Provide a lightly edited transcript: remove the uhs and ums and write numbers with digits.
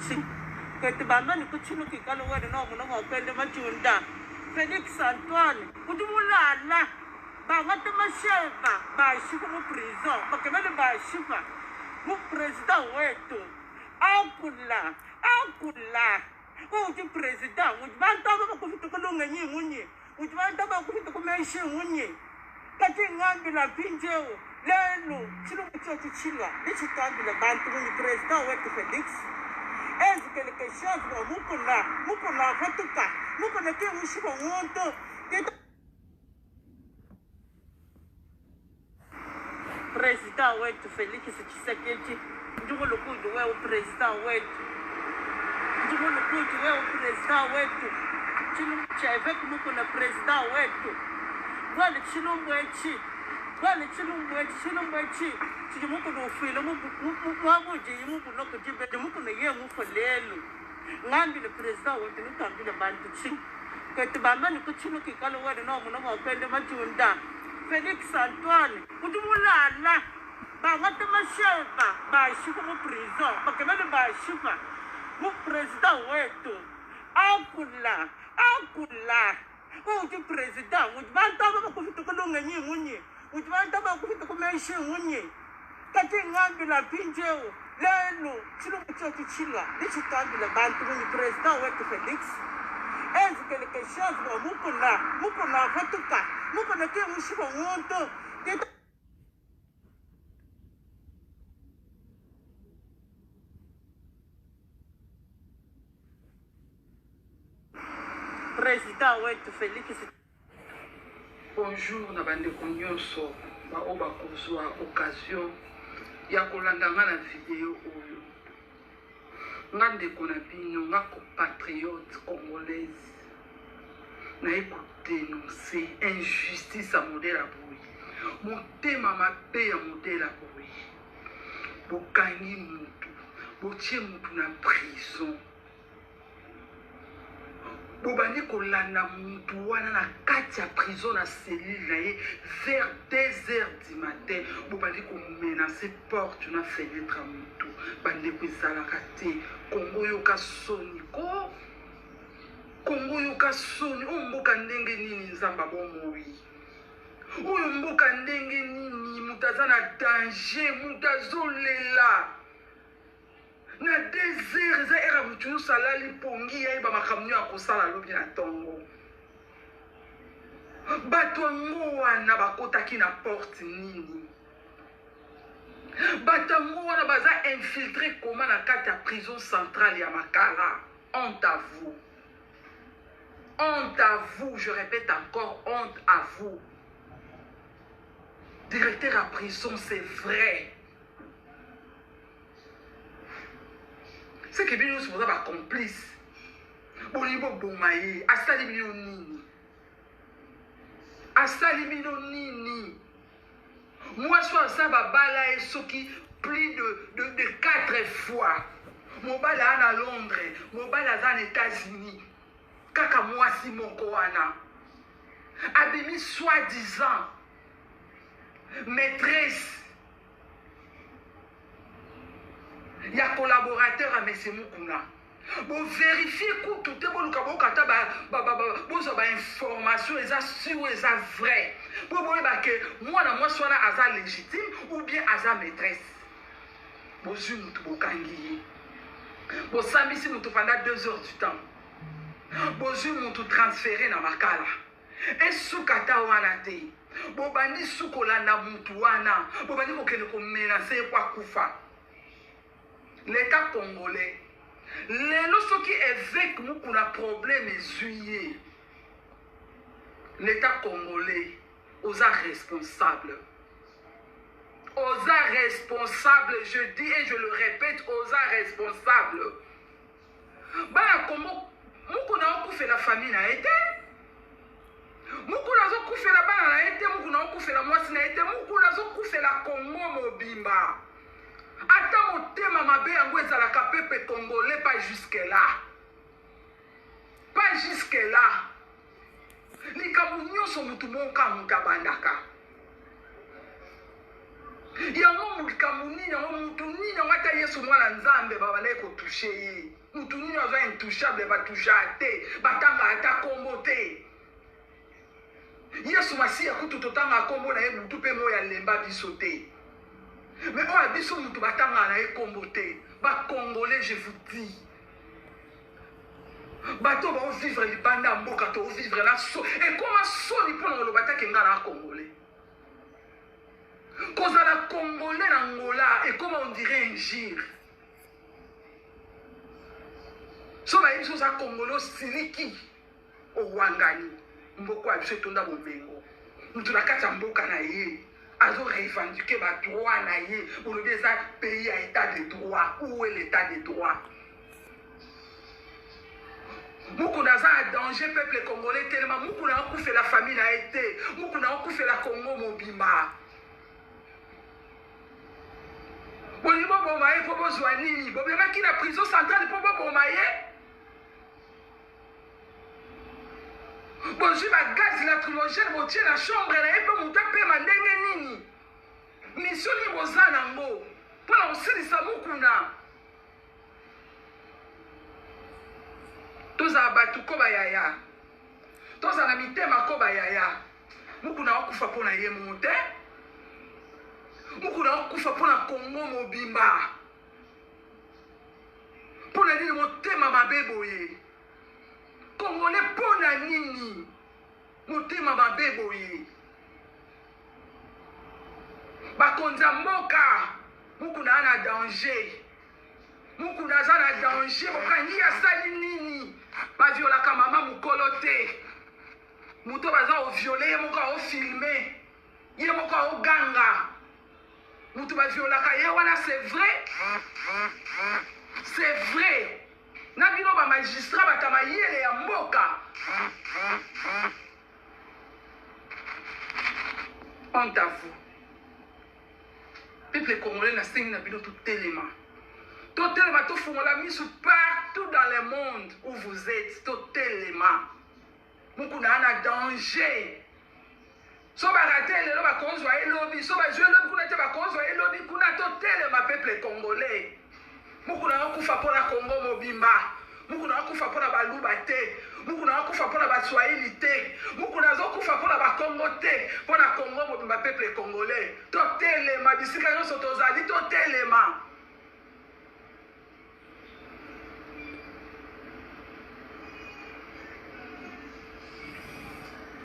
ching kete bamani kuchinu kikalo wede no muno ngopende majunda Felix Antoine udumulala bangate masheba bashifa mu prison bakemele bashifa mu president wetu akula uthi president uthi bantu abakufita kulunga nyingunye uthi bantu abakufita kumenshi ngunye kati ngambi la pinjeo lelo chilungu chochu chila lichitambile bantu kunye president wetu Felix ezikele keshazi ba mukuna fatuka mukuna ke ushiba wonto president wetu Felix Tshisekedi ndikulukudu wewe president wetu ndikulukudu wewe president wetu chilungu chaive kumukuna president wetu wale chilungu echi chijimukunu ufile mwamuji yimukunoku jibede mukunu ye mufalelu ngambile president wetu nutambile bantu chini kete bamani kuchinu kikalo wede no muno ngopende majunda Felix Antoine udumulala bangate masheba bashifa mu prison bakemele bashifa mu president wetu akula uthi president uthi bantu abakufita kulunga nyingunye uthi bantu abakufita kumenshi ngunye kati ngambi la pinjeo lelo chilungu chochu chila lichitambile bantu kunye president wetu Felix ezikele keshazi ba mukuna fatuka mukuna ke ushiba wonto president wetu Felix. Bonjour na bandeko nyonso bao bakozwa occasion ya kolanda nga na video oyo nga ndeko na bino nga compatriote congolaise naye kodenonse injustice ya modele ya boye motema mabe ya modele ya boye bokangi mutu botie mutu na prison bobandi kolanda mutu wana na kati ya prison na cellule na ye vers 2h du matin bobandi komenace porte na fenêtre ya mutu bandeko ezalaka te kongo yoka soni kongo yoka soni oyo mboka ndenge nini nzambe abomoi oyo mboka ndenge nini mutu aza na danger mutu azolela na 2h eza era mutu nyonso alali pongi yayeba makambo ya kosala lobi na ntongo bato yango wana bakotaki na porte nini bato yango wana baza infiltré koma na kati ya prison centrale ya Makala. Honte à vous, je répète encore, honte à vous. Directeur à prison, c'est vrai. C'est que nous sommes pas complices. Bonibo Bomaye, Asalimino Nini. Moi, je suis ça, Bala et Soki, plus de 4 fois. Mon bala à Londres, mon bala aux États-Unis. Kaka moi, si mon koana. Abimi soi-disant maîtresse. Il y a collaborateur à M. Mukuna. Bon, vérifiez que tout est bon, bon, information, est sûr, est vrai. Bon, que moi, je suis là, légitime ou bien à maîtresse. Bon, je suis là, bon, Sami, si nous pendant 2 heures du temps. Bon, je suis transféré dans Makala. Et sous kata wana te. Bon, bandi sous kolanda mutu wana. Bon, bandi ko menacer kwa kufa. L'État congolais. Lelo soki évêque mukuna problème juillet. L'État congolais osa responsable. Osa responsable, je dis et je le répète, osa responsable. Bah comment mukuna okufe la famille na été? Mukuna zo kufe la bana na été, mukuna okufe la mwasi na été, mukuna zo kufe la Congo mobimba. Ata motema mabe yango ezalaka pepe congolais pas jusque là. Pas jusque là. Likambo nyonso mutu monka mutabandaka. yango likambo nini yango mutu nini yango ata yesu mwana nzambe babandaki kotouche ye mutu nini aza intouchable batoucha te batanga ata kombo te yesu masiya kutu totanga kombo na ye mutu mpe moyo alemba biso te mais oyo biso mutu batanga na ye kombo te bacongolais je vous dis bato baovivre libanda ya mboka toovivre na so ekoma soni mpona koloba take nga na congolais kozala congolais na ngola ekoma on dirait injire so bayebi so oza congolais osiliki owangani mboka ya biso etonda bomengo mutu na kati ya mboka na ye azorevendique badroit na ye olobi eza pays ya état de droit où est l'état de droit mukuna aza en danger peuple congolais tellement mukuna akufela famille na ye te mukuna akufela Congo mobimba bolingi boboma ye mpo bozwa nini bobemaki na prison centrale mpo boboma ye bozwi bagaz lacrymogène botie na chambre na ye mpe moto apema ndenge nini mission nini boza nango mpona kosilisa mukuna tozala bato ko bayaya tozala mitema ko bayaya mukuna akufa mpona ye mo te mukuna akufa mpona Congo mobimba mpona nini motema mabe boye congolais mpona nini motema mabe boye bakonzi ya mboka mukuna aza na danger mukuna aza na danger bokangi asali nini baviolaka mama mokolo te moto baza oviole ye moko aofilme ye moko aoganga moto baviolaka ye wana c'est vrai na bino bamagistrat bata mayele ya mboka honte à vous peuple congolais na sengi na bino totelema tofungola miso partout dans le monde où vous êtes totelema mukuna ana danger so barate lelo bakozwa elobi so bazwi elobi kuna te bakozwa elobi kuna totelema peuple congolais mukuna akufa mpona Congo mobimba mukuna akufa mpona baluba te mukuna akufa mpona baswahili te mukuna azokufa mpona bakongo te mpona Congo mobimba peuple congolais totelema bisika nyonso tozali totelema